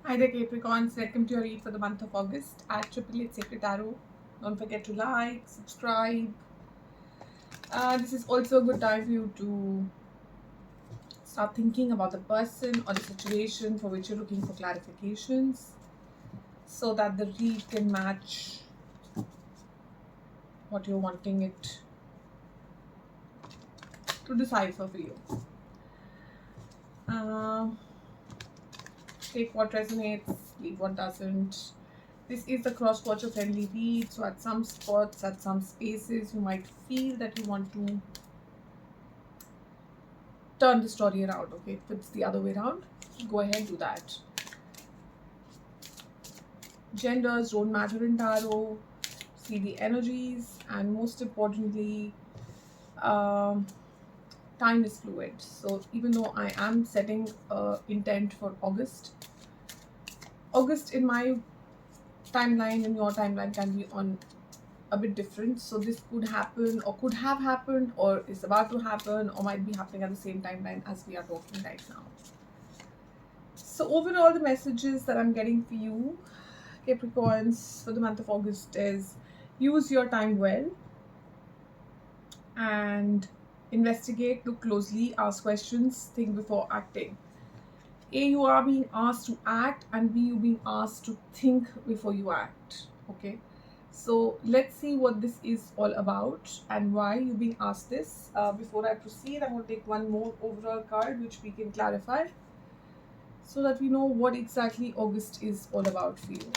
Hi there Capricorns, welcome to your read for the month of August at 888 Sacred Tarot. Don't forget to like, subscribe. This is also a good time for you to start thinking about the person or the situation for which you're looking for clarifications so that the read can match what you're wanting it to decipher for you. Uh, Take what resonates, leave what doesn't. This is the cross-watcher friendly read, so at some spots, at some spaces, you might feel that you want to turn the story around. Okay, if it's the other way around, go ahead, do that. Genders don't matter in tarot. See the energies, and most importantly, um, time is fluid. So even though I am setting intent for August in my timeline and your timeline can be on a bit different. So this could happen or could have happened or is about to happen or might be happening at the same timeline as we are talking right now. So overall, the messages that I'm getting for you, Capricorns, for the month of August is use your time well and investigate, look closely, ask questions, think before acting. A, you are being asked to act, and B, you being asked to think before you act. Okay, so let's see what this is all about and why you're being asked this. Before I proceed, I'm going to take one more overall card which we can clarify so that we know what exactly August is all about for you.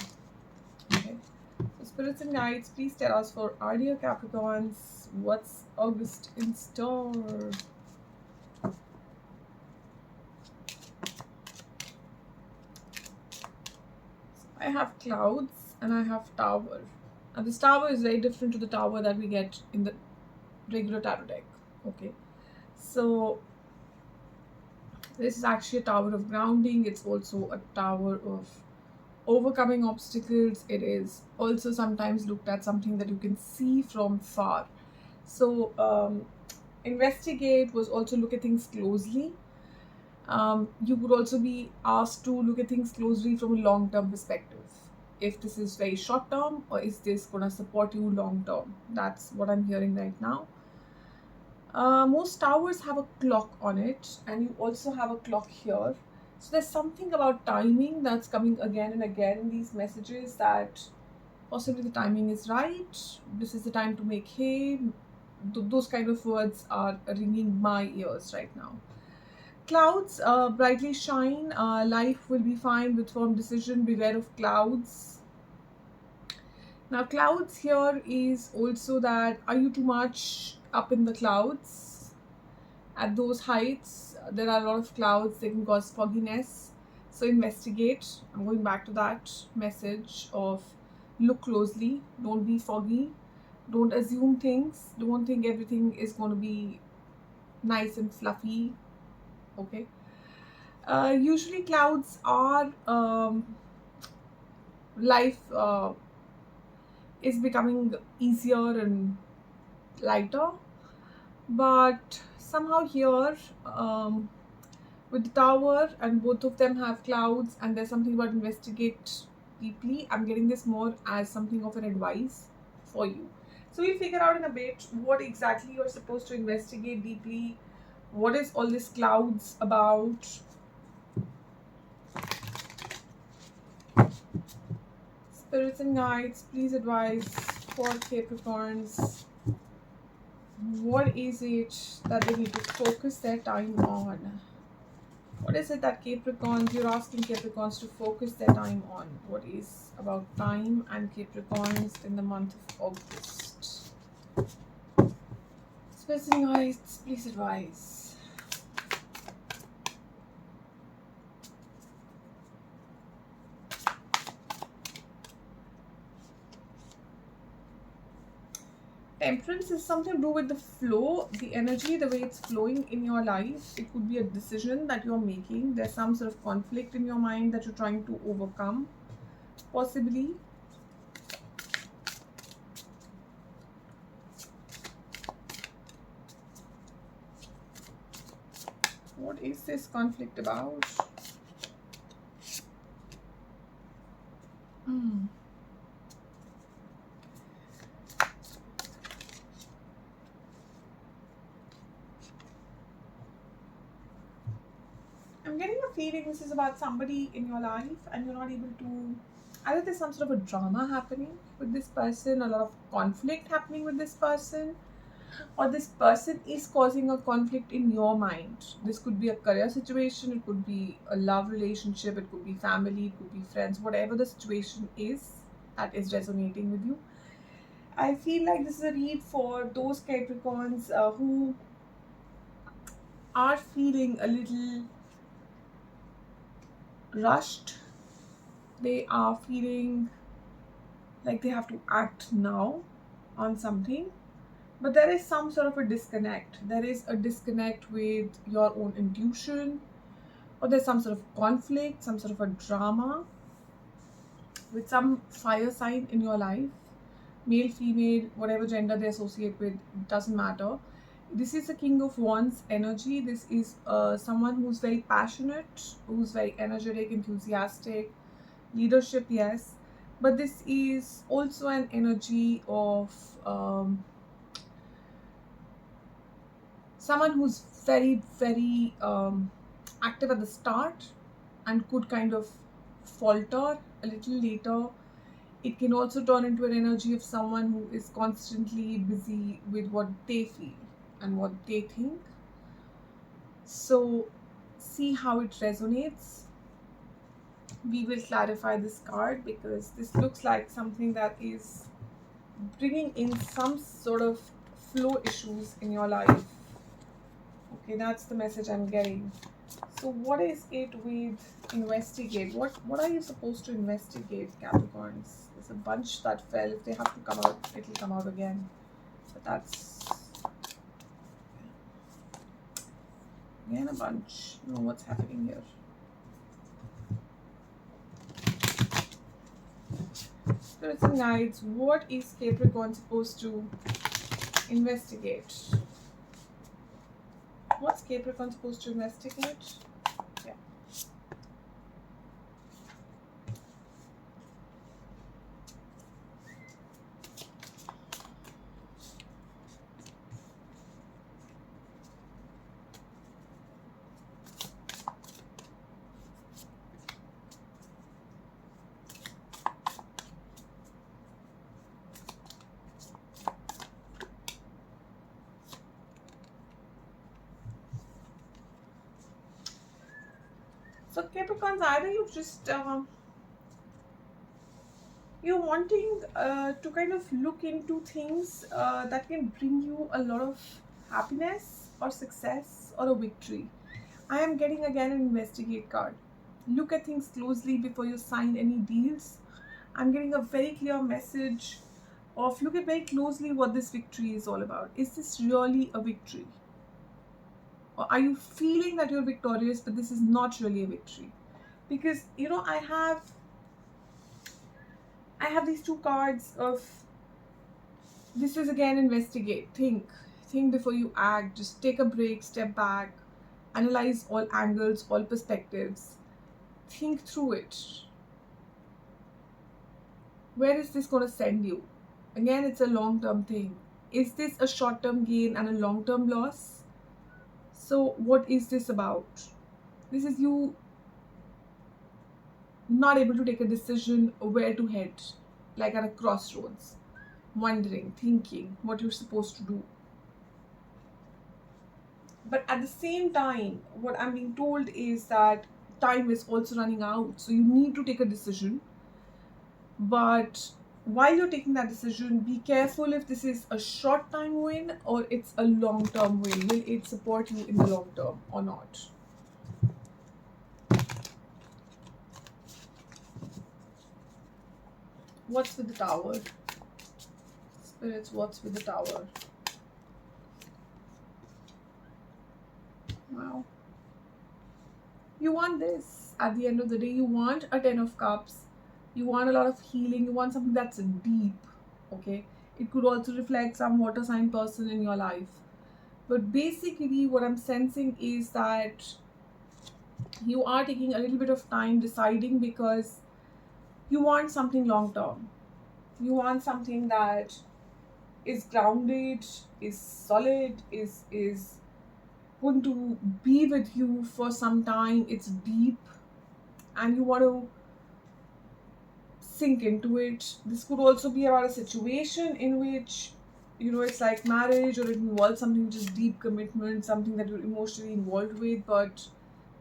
Okay, so spirits and guides, please tell us for our dear Capricorns, what's August in store? I have clouds and I have tower. And this tower is very different to the tower that we get in the regular tarot deck. Okay, so this is actually a tower of grounding. It's also a tower of overcoming obstacles. It is also sometimes looked at something that you can see from far. So investigate was also look at things closely. You could also be asked to look at things closely from a long-term perspective. If this is very short-term or is this going to support you long-term? That's what I'm hearing right now. Most towers have a clock on it, and you also have a clock here. So there's something about timing that's coming again and again in these messages that possibly the timing is right. This is the time to make hay. Those kind of words are ringing my ears right now. Clouds brightly shine. Life will be fine with firm decision. Beware of clouds. Now, clouds here is also that are you too much up in the clouds? At those heights, there are a lot of clouds. They can cause fogginess. So, investigate. I'm going back to that message of look closely. Don't be foggy. Don't assume things. Don't think everything is going to be nice and fluffy. Okay. Usually clouds are life is becoming easier and lighter, but somehow here with the tower and both of them have clouds and there's something about investigate deeply. I'm getting this more as something of an advice for you. So we'll figure out in a bit what exactly you're supposed to investigate deeply. What is all this clouds about? Spirits and guides, please advise for Capricorns. What is it that they need to focus their time on? What is it that Capricorns, you're asking Capricorns to focus their time on? What is about time and Capricorns in the month of August? Spirits and guides, please advise. Temperance is something to do with the flow, the energy, the way it's flowing in your life. It could be a decision that you're making. There's some sort of conflict in your mind that you're trying to overcome, possibly. What is this conflict about? feeling this is about somebody in your life and you're not able to, either there's some sort of a drama happening with this person, a lot of conflict happening with this person, or this person is causing a conflict in your mind. This could be a career situation, it could be a love relationship, it could be family, it could be friends, whatever the situation is that is resonating with you. I feel like this is a read for those Capricorns who are feeling a little rushed. They are feeling like they have to act now on something, but there is some sort of a disconnect. There is a disconnect with your own intuition, or there's some sort of conflict, some sort of a drama with some fire sign in your life, male, female, whatever gender they associate with, doesn't matter. This is a King of Wands energy. This is someone who's very passionate, who's very energetic, enthusiastic, leadership, yes, but this is also an energy of someone who's very, very active at the start and could kind of falter a little later. It can also turn into an energy of someone who is constantly busy with what they feel and what they think. So see how it resonates. We will clarify this card because this looks like something that is bringing in some sort of flow issues in your life. Okay, that's the message I'm getting. So what is it with investigate? What are you supposed to investigate, Capricorns? There's a bunch that fell. If they have to come out, it'll come out again. But that's again a bunch. No, what's happening here? Spirits and guides, what is Capricorn supposed to investigate? What's Capricorn supposed to investigate? Yeah. So Capricorns, either you've just you're wanting to kind of look into things that can bring you a lot of happiness or success or a victory. I am getting again an investigate card. Look at things closely before you sign any deals. I'm getting a very clear message of look at very closely what this victory is all about. Is this really a victory? Or are you feeling that you're victorious, but this is not really a victory? Because, you know, I have these two cards of, this is again investigate, think before you act, just take a break, step back, analyze all angles, all perspectives, think through it. Where is this going to send you? Again, it's a long-term thing. Is this a short-term gain and a long-term loss? So what is this about? This is you not able to take a decision where to head, like at a crossroads, wondering, thinking what you're supposed to do. But at the same time, what I'm being told is that time is also running out, so you need to take a decision. But while you're taking that decision, be careful if this is a short time win or it's a long term win. Will it support you in the long term or not? What's with the Tower? Spirits, what's with the Tower? Wow. You want this. At the end of the day, you want a 10 of Cups. You want a lot of healing. You want something that's deep. Okay? It could also reflect some water sign person in your life. But basically, what I'm sensing is that you are taking a little bit of time deciding because you want something long term. You want something that is grounded, is solid, is going to be with you for some time. It's deep, and you want to sink into it. This could also be about a situation in which, it's like marriage, or it involves something which is deep commitment, something that you're emotionally involved with, but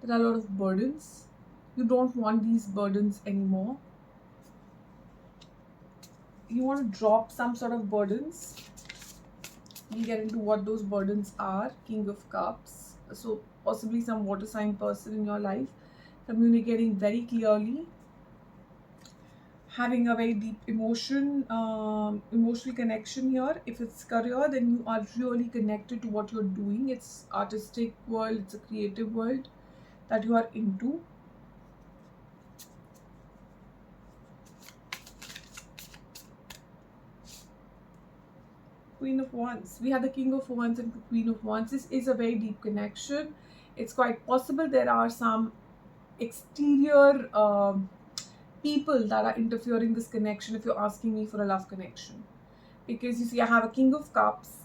there are a lot of burdens. You don't want these burdens anymore. You want to drop some sort of burdens. We'll get into what those burdens are. King of Cups. So, possibly some water sign person in your life, communicating very clearly, having a very deep emotional connection here. If it's career, then you are really connected to what you're doing. It's artistic world, it's a creative world that you are into. Queen of Wands. We have the King of Wands and Queen of Wands. This is a very deep connection. It's quite possible there are some exterior people that are interfering this connection, if you're asking me for a love connection. Because you see, I have a King of Cups,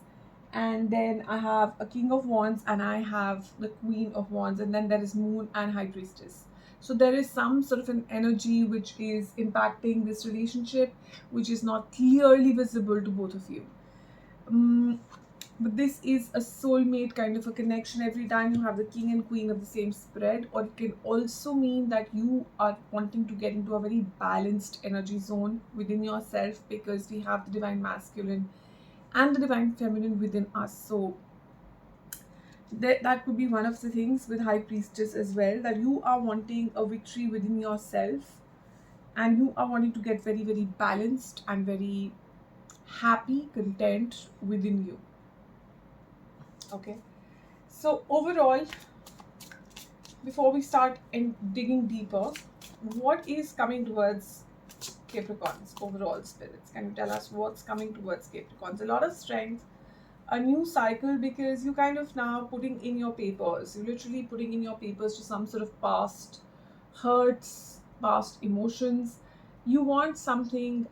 and then I have a King of Wands, and I have the Queen of Wands, and then there is Moon and High Priestess. So there is some sort of an energy which is impacting this relationship, which is not clearly visible to both of you. But this is a soulmate kind of a connection every time you have the king and queen of the same spread. Or it can also mean that you are wanting to get into a very balanced energy zone within yourself, because we have the divine masculine and the divine feminine within us. So that could be one of the things with high priestess as well, that you are wanting a victory within yourself, and you are wanting to get very, very balanced and very happy, content within you. Okay, so overall, before we start in digging deeper, what is coming towards Capricorns? Overall spirits, can you tell us what's coming towards Capricorns? A lot of strength, a new cycle, because you kind of now putting in your papers, you're literally putting in your papers to some sort of past hurts, past emotions. You want something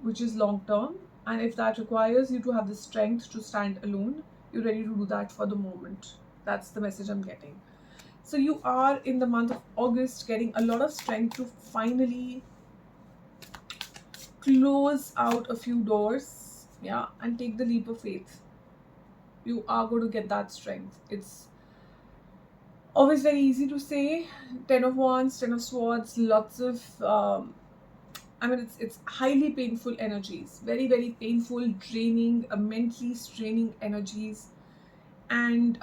which is long term, and if that requires you to have the strength to stand alone, you're ready to do that for the moment. That's the message I'm getting. So you are in the month of August getting a lot of strength to finally close out a few doors, yeah, and take the leap of faith. You are going to get that strength. It's always very easy to say. 10 of Wands, 10 of Swords, lots of it's highly painful energies, very, very painful, draining, mentally straining energies, and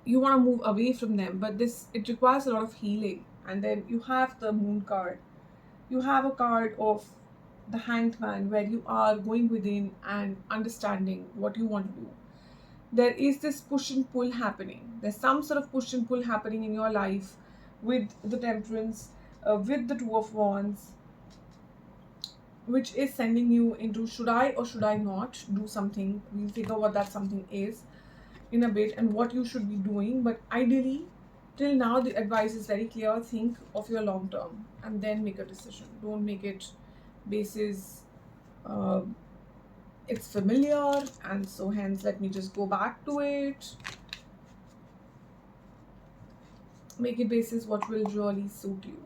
you want to move away from them, but it requires a lot of healing. And then you have the Moon card. You have a card of the Hanged Man, where you are going within and understanding what you want to do. There is this push and pull happening. There's some sort of push and pull happening in your life with the Temperance, with the Two of Wands, which is sending you into, should I or should I not do something? We'll figure what that something is in a bit, and what you should be doing. But ideally, till now, the advice is very clear. Think of your long term and then make a decision. Don't make it basis it's familiar, and so hence let me just go back to it. Make it basis what will really suit you,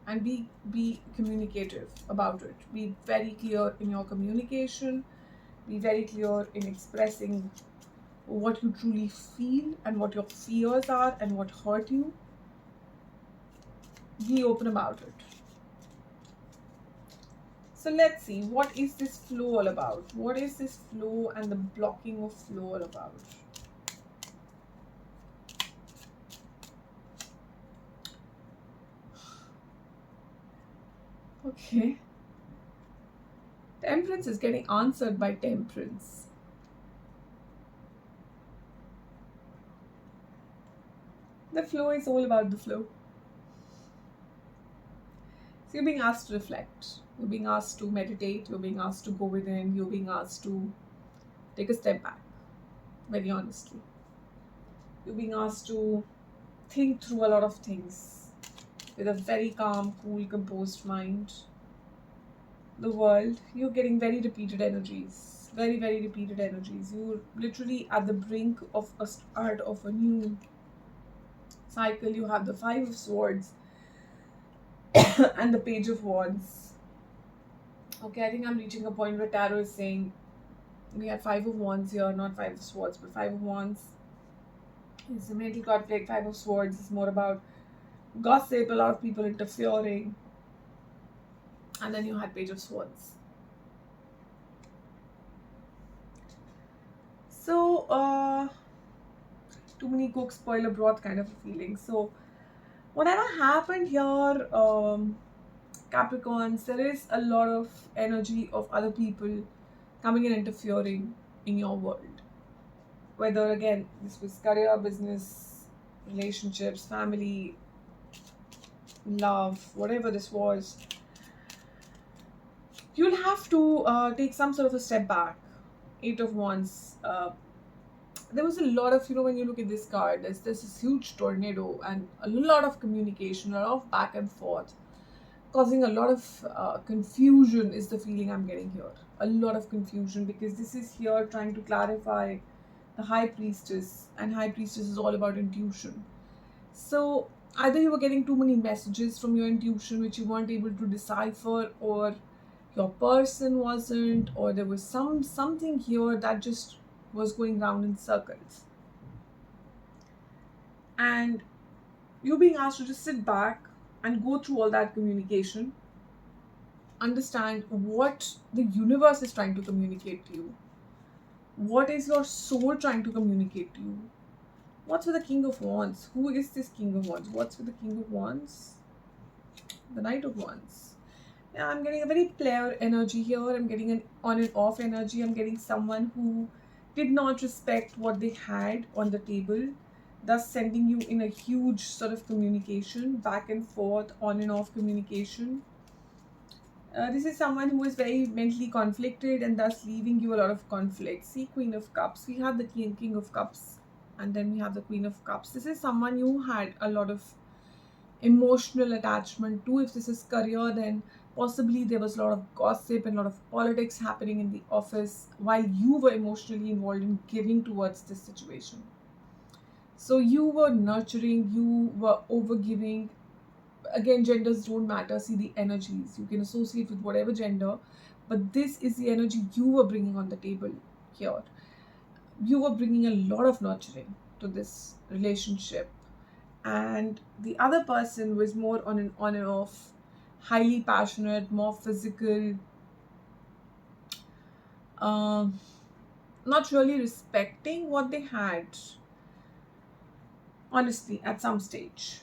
and be communicative about it. Be very clear in your communication. Be very clear in expressing what you truly feel and what your fears are and what hurt you. Be open about it. So let's see, what is this flow all about? What is this flow and the blocking of flow all about? Okay. Temperance is getting answered by Temperance. The flow is all about the flow. So you're being asked to reflect. You're being asked to meditate. You're being asked to go within. You're being asked to take a step back, very honestly. You're being asked to think through a lot of things with a very calm, cool, composed mind. The world, you're getting very repeated energies, very, very repeated energies. You're literally at the brink of a start of a new cycle. You have the Five of Swords and the Page of Wands. Okay, I think I'm reaching a point where Tarot is saying we have Five of Wands here, not Five of Swords, but Five of Wands is a mental conflict. Five of Swords is more about gossip, a lot of people interfering. And then you had Page of Swords. So, too many cooks spoil a broth kind of a feeling. So, whatever happened here, Capricorns, there is a lot of energy of other people coming and interfering in your world. Whether again, this was career, business, relationships, family, love, whatever this was, you'll have to take some sort of a step back. Eight of Wands. There was a lot of, when you look at this card, there's this huge tornado and a lot of communication, a lot of back and forth, causing a lot of confusion is the feeling I'm getting here. A lot of confusion, because this is here trying to clarify the High Priestess, and High Priestess is all about intuition. So either you were getting too many messages from your intuition which you weren't able to decipher, or your person wasn't, or there was something here that just was going round in circles. And you're being asked to just sit back and go through all that communication, understand what the universe is trying to communicate to you. What is your soul trying to communicate to you? What's with the King of Wands? Who is this King of Wands? What's with the King of Wands? The Knight of Wands. Yeah, I'm getting a very player energy here. I'm getting an on and off energy. I'm getting someone who did not respect what they had on the table, thus sending you in a huge sort of communication, back and forth, on and off communication. This is someone who is very mentally conflicted and thus leaving you a lot of conflict. See, Queen of Cups. We have the King of Cups, and then we have the Queen of Cups. This is someone you had a lot of emotional attachment to. If this is career, then possibly there was a lot of gossip and a lot of politics happening in the office while you were emotionally involved in giving towards this situation. So you were nurturing, you were overgiving. Again, genders don't matter. See the energies. You can associate with whatever gender, but this is the energy you were bringing on the table here. You were bringing a lot of nurturing to this relationship, and the other person was more on and off, highly passionate, more physical, not really respecting what they had, honestly, at some stage.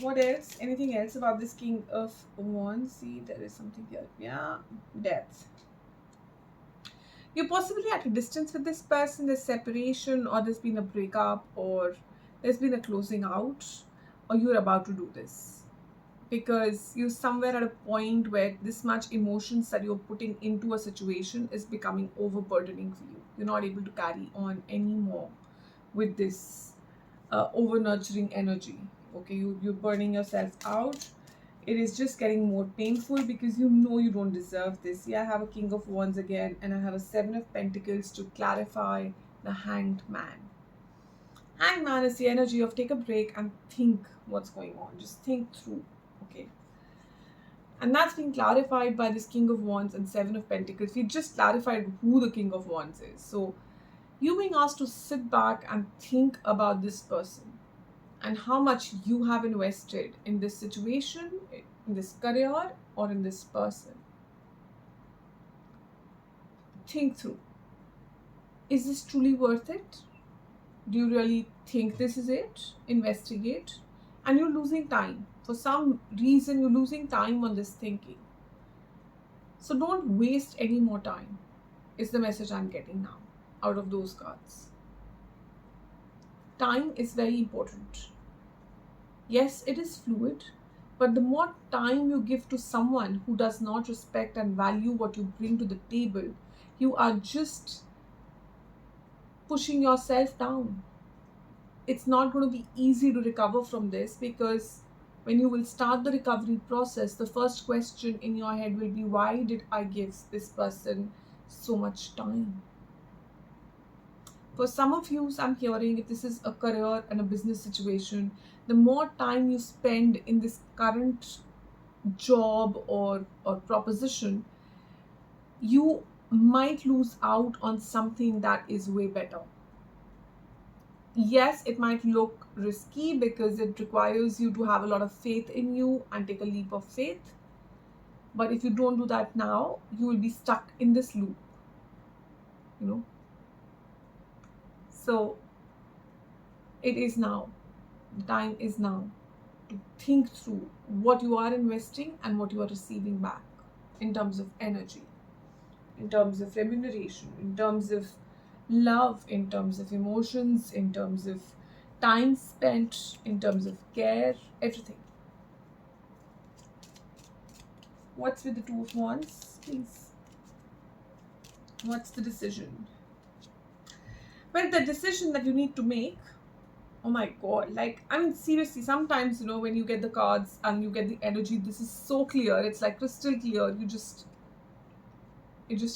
What else? Anything else about this King of Wands? See, there is something here. Yeah, death. You're possibly at a distance with this person. There's separation, or there's been a breakup, or there's been a closing out, or you're about to do this. Because you're somewhere at a point where this much emotions that you're putting into a situation is becoming overburdening for you. You're not able to carry on anymore with this over-nurturing energy. Okay, you're burning yourself out. It is just getting more painful because you know you don't deserve this. Yeah, I have a King of Wands again, and I have a Seven of Pentacles to clarify the Hanged Man. Hanged Man is the energy of take a break and think what's going on. Just think through. Okay. And that's been clarified by this King of Wands and Seven of Pentacles. We just clarified who the King of Wands is. So you being asked to sit back and think about this person and how much you have invested in this situation, in this career, or in this person. Think through. Is this truly worth it? Do you really think this is it? Investigate. And you're losing time. For some reason, you're losing time on this thinking. So don't waste any more time, is the message I'm getting now out of those cards. Time is very important. Yes, it is fluid, but the more time you give to someone who does not respect and value what you bring to the table, you are just pushing yourself down. It's not going to be easy to recover from this, because when you will start the recovery process, the first question in your head will be, why did I give this person so much time. For some of you, I'm hearing, if this is a career and a business situation, the more time you spend in this current job or proposition, you might lose out on something that is way better. Yes, it might look risky because it requires you to have a lot of faith in you and take a leap of faith. But if you don't do that now, you will be stuck in this loop, you know. So it is now. The time is now to think through what you are investing and what you are receiving back in terms of energy, in terms of remuneration, in terms of love, in terms of emotions, in terms of time spent, in terms of care, everything. What's with the Two of Wands, please? What's the decision? Well, the decision that you need to make, oh my god, like, I mean, seriously, sometimes, when you get the cards and you get the energy, this is so clear, it's like crystal clear, it just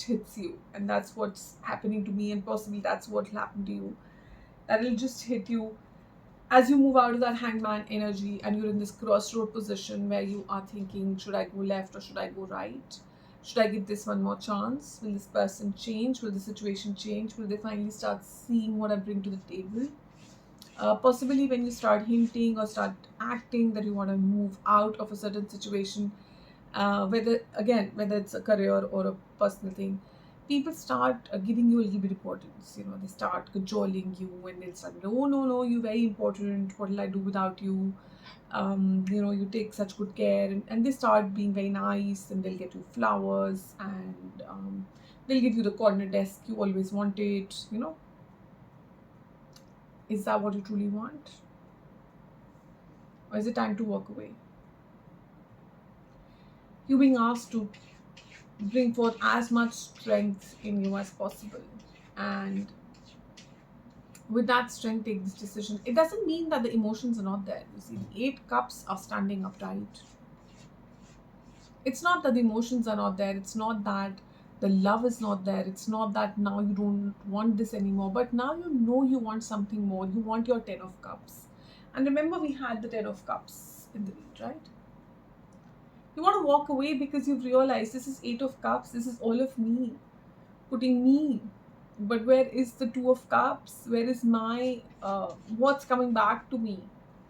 hits you. And that's what's happening to me, and possibly that's what will happen to you. That it'll just hit you as you move out of that hangman energy and you're in this crossroad position where you are thinking, should I go left or should I go right? Should I give this one more chance? Will this person change? Will the situation change? Will they finally start seeing what I bring to the table? Possibly when you start hinting or start acting that you want to move out of a certain situation, whether it's a career or a personal thing, people start giving you a little bit importance. They start cajoling you and they'll start, oh no, you're very important, what will I do without you? You take such good care, and they start being very nice, and they'll get you flowers, and they'll give you the corner desk you always wanted. Is that what you truly want? Or is it time to walk away? You're being asked to bring forth as much strength in you as possible, and with that strength, take this decision. It doesn't mean that the emotions are not there. You see, the 8 cups are standing upright. It's not that the emotions are not there, it's not that the love is not there, it's not that now you don't want this anymore, but now you want something more. You want your 10 of cups. And remember, we had the 10 of cups in the read, right? You want to walk away because you've realized this is 8 of cups, this is all of me, putting me. But where is the 2 of cups? Where is my what's coming back to me?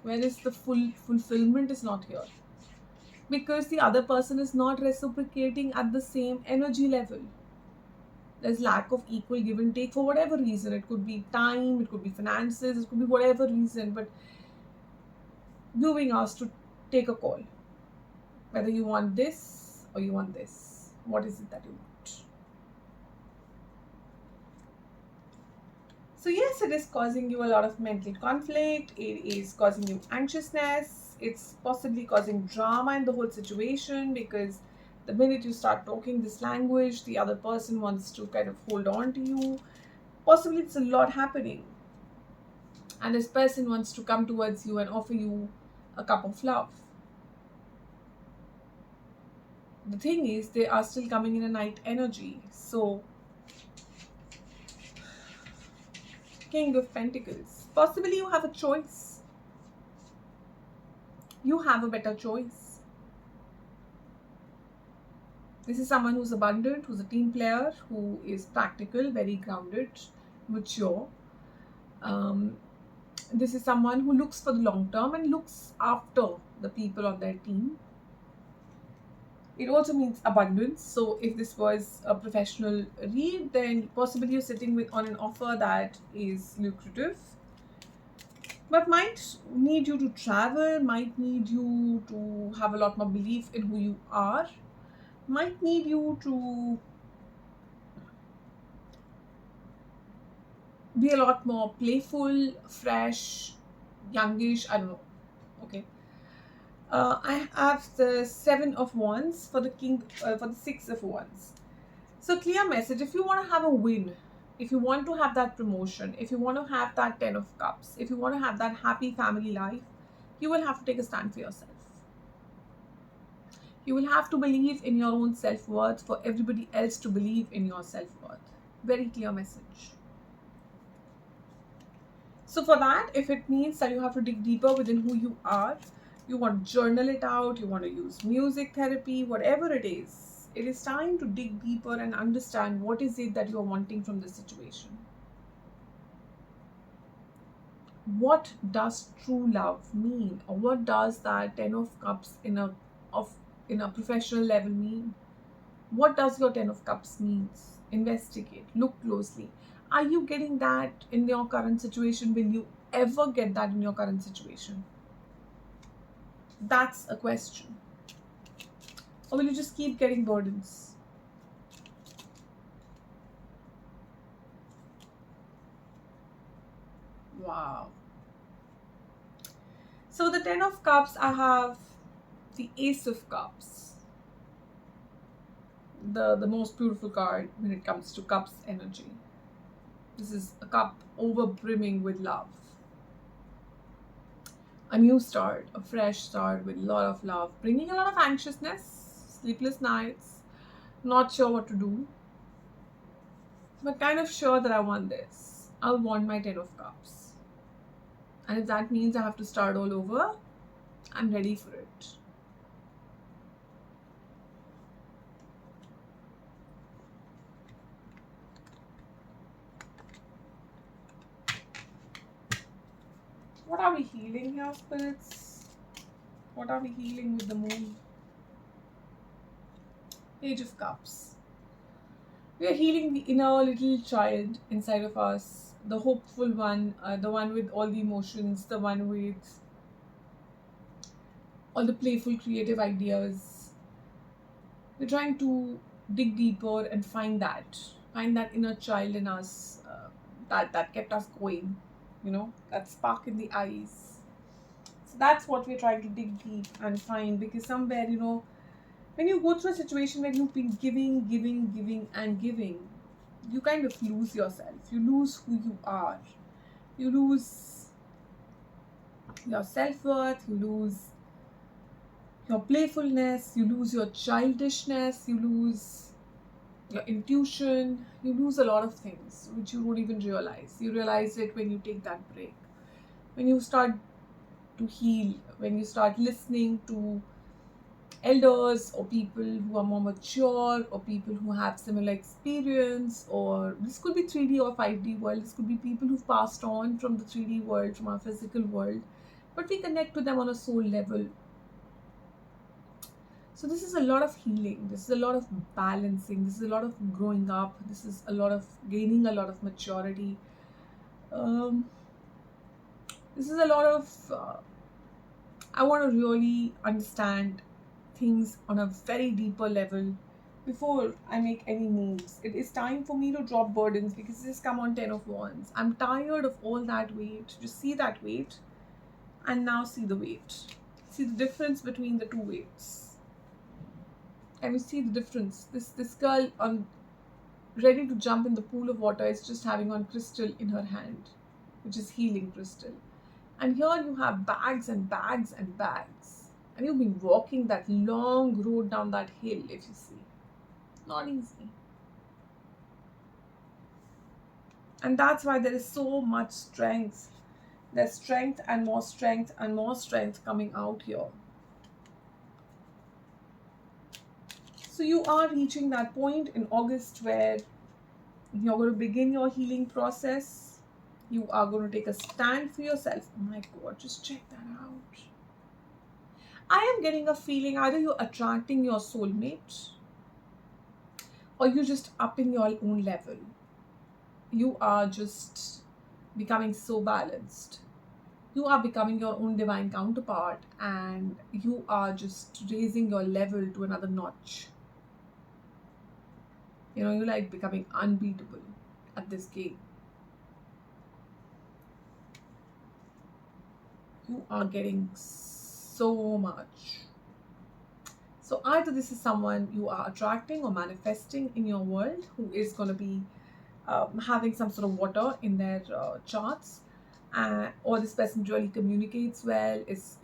Where is the fulfillment is not here? Because the other person is not reciprocating at the same energy level. There's lack of equal give and take for whatever reason. It could be time, it could be finances, it could be whatever reason, but you're being asked to take a call. Whether you want this or you want this. What is it that you want? So yes, it is causing you a lot of mental conflict. It is causing you anxiousness. It's possibly causing drama in the whole situation, because the minute you start talking this language, the other person wants to kind of hold on to you. Possibly it's a lot happening. And this person wants to come towards you and offer you a cup of love. The thing is, they are still coming in a night energy. So, King of Pentacles. Possibly you have a choice. You have a better choice. This is someone who's abundant, who's a team player, who is practical, very grounded, mature. This is someone who looks for the long term and looks after the people on their team. It also means abundance. So if this was a professional read, then possibly you're sitting on an offer that is lucrative, but might need you to travel, might need you to have a lot more belief in who you are, might need you to be a lot more playful, fresh, youngish, I don't know. Okay. I have the 7 of Wands for the for the 6 of Wands. So clear message, if you want to have a win, if you want to have that promotion, if you want to have that 10 of Cups, if you want to have that happy family life, you will have to take a stand for yourself. You will have to believe in your own self-worth for everybody else to believe in your self-worth. Very clear message. So for that, if it means that you have to dig deeper within who you are, you want to journal it out, you want to use music therapy, whatever it is time to dig deeper and understand what is it that you are wanting from this situation. What does true love mean, or what does that 10 of cups of in a professional level mean? What does your 10 of cups means? Investigate, look closely. Are you getting that in your current situation? Will you ever get that in your current situation? That's a question. Or will you just keep getting burdens? Wow. So the 10 of cups, I have the ace of cups, the most beautiful card when it comes to cups energy. This is a cup over brimming with love. A new start, a fresh start with a lot of love, bringing a lot of anxiousness, sleepless nights, not sure what to do, but kind of sure that I want this. I'll want my 10 of cups. And if that means I have to start all over, I'm ready for it. What are we healing here, spirits? What are we healing with the moon? Page of Cups. We are healing the inner little child inside of us, the hopeful one, the one with all the emotions, the one with all the playful, creative ideas. We're trying to dig deeper and find that inner child in us that kept us going, that spark in the eyes. So that's what we're trying to dig deep and find, because somewhere, when you go through a situation where you've been giving, and giving, you kind of lose yourself. You lose who you are. You lose your self worth. You lose your playfulness. You lose your childishness. You lose your intuition. You lose a lot of things which you don't even realize. You realize it when you take that break. When you start to heal, when you start listening to elders or people who are more mature or people who have similar experience, or this could be 3D or 5D world, this could be people who've passed on from the 3D world, from our physical world, but we connect to them on a soul level. So this is a lot of healing, this is a lot of balancing, this is a lot of growing up, this is a lot of gaining a lot of maturity. This is a lot of I want to really understand things on a very deeper level before I make any moves. It is time for me to drop burdens, because this has come on 10 of Wands. I'm tired of all that weight. Just see that weight and now see the weight. See the difference between the two weights. Can you see the difference? This girl on ready to jump in the pool of water is just having one crystal in her hand, which is healing crystal. And here you have bags and bags and bags. And you've been walking that long road down that hill, if you see. Not easy. And that's why there is so much strength. There's strength and more strength and more strength coming out here. So you are reaching that point in August where you're going to begin your healing process. You are going to take a stand for yourself. Oh my God, just check that out. I am getting a feeling either you're attracting your soulmate or you're just upping your own level. You are just becoming so balanced. You are becoming your own divine counterpart, and you are just raising your level to another notch. You're like becoming unbeatable at this game. You are getting so much. So either this is someone you are attracting or manifesting in your world who is going to be having some sort of water in their charts, or this person really communicates well, is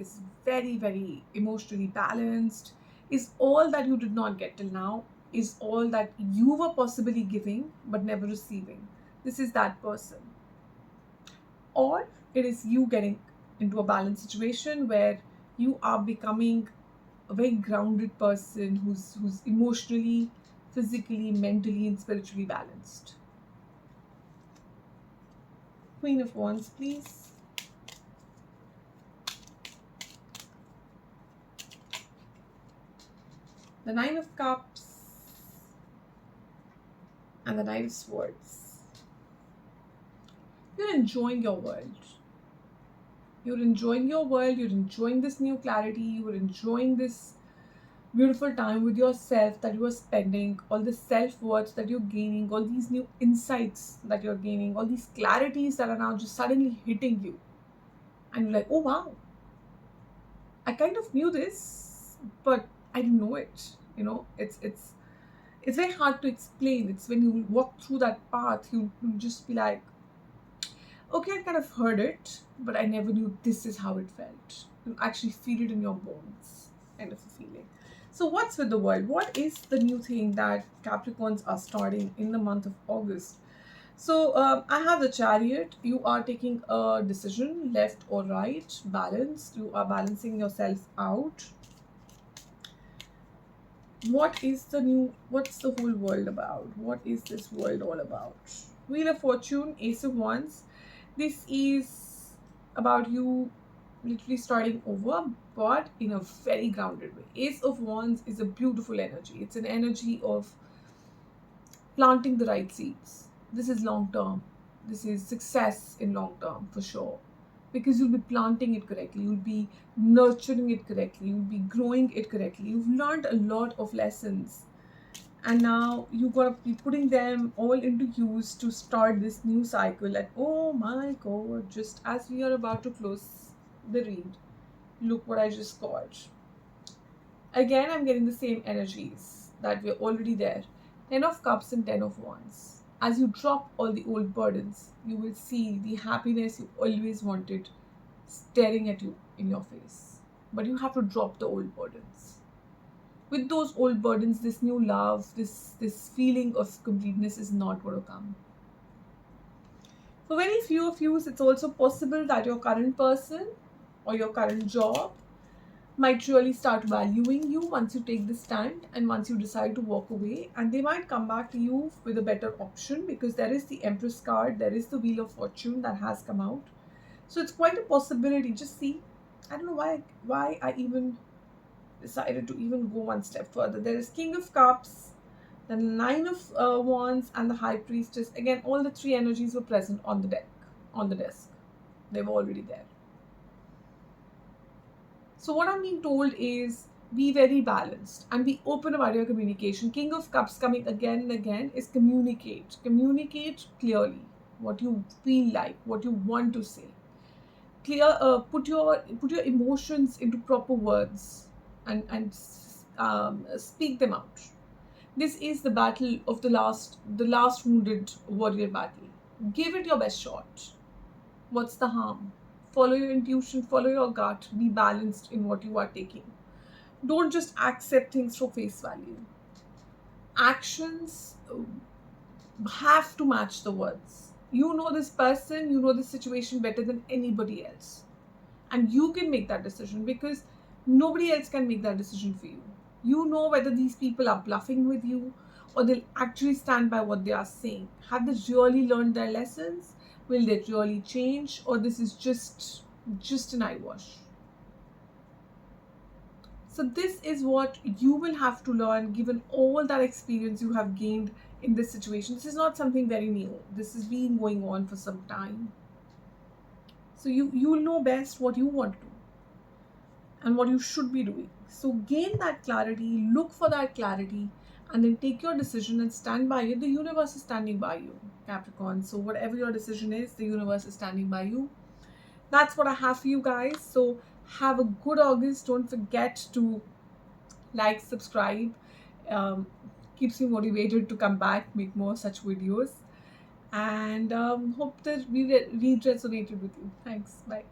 very, very emotionally balanced, is all that you did not get till now, is all that you were possibly giving but never receiving. This is that person. Or it is you getting into a balanced situation where you are becoming a very grounded person who's emotionally, physically, mentally, and spiritually balanced. Queen of Wands, please. The Nine of Cups and the Knight of Swords. You're enjoying your world. You're enjoying your world. You're enjoying this new clarity. You're enjoying this beautiful time with yourself that you are spending, all the self-worth that you're gaining, all these new insights that you're gaining, all these clarities that are now just suddenly hitting you. And you're like, oh wow, I kind of knew this, but I didn't know it. You know, it's very hard to explain. It's when you walk through that path, you just be like, okay, I kind of heard it, but I never knew this is how it felt. You actually feel it in your bones, kind of a feeling. So what's with the world? What is the new thing that Capricorns are starting in the month of August? So I have the Chariot. You are taking a decision, left or right, balanced. You are balancing yourself out. What's the whole world about? What is this world all about? Wheel of Fortune, Ace of Wands. This is about you literally starting over, but in a very grounded way. Ace of Wands is a beautiful energy. It's an energy of planting the right seeds. This is long term. This is success in long term for sure. Because you'll be planting it correctly, you'll be nurturing it correctly, you'll be growing it correctly. You've learned a lot of lessons, and now you're gonna be putting them all into use to start this new cycle. And oh my god, just as we are about to close the read, look what I just got. Again, I'm getting the same energies that we're already there. 10 of Cups and 10 of Wands. As you drop all the old burdens, you will see the happiness you always wanted staring at you in your face. But you have to drop the old burdens. With those old burdens, this new love, this feeling of completeness is not going to come. For very few of you, it's also possible that your current person or your current job might really start valuing you once you take the stand and once you decide to walk away, and they might come back to you with a better option, because there is the Empress card, there is the Wheel of Fortune that has come out. So it's quite a possibility. Just see, I don't know why I even decided to even go one step further. There is King of Cups, the Nine of Wands, and the High Priestess. Again, all the three energies were present on the desk. They were already there. So what I'm being told is, be very balanced and be open about your communication. King of Cups coming again and again is communicate. Communicate clearly what you feel like, what you want to say. Put your emotions into proper words and speak them out. This is the battle of the last wounded warrior battle. Give it your best shot. What's the harm? Follow your intuition, follow your gut, be balanced in what you are taking. Don't just accept things for face value. Actions have to match the words. You know this person, you know this situation better than anybody else. And you can make that decision, because nobody else can make that decision for you. You know whether these people are bluffing with you or they'll actually stand by what they are saying. Have they really learned their lessons? Will they really change, or this is just an eyewash? So this is what you will have to learn, given all that experience you have gained in this situation. This is not something very new. This has been going on for some time. So you will know best what you want to do and what you should be doing. So gain that clarity, look for that clarity, and then take your decision and stand by it. The universe is standing by you, Capricorn. So whatever your decision is, the universe is standing by you. That's what I have for you guys. So have a good August. Don't forget to like, subscribe. Keeps me motivated to come back, make more such videos. And hope that we resonated with you. Thanks. Bye.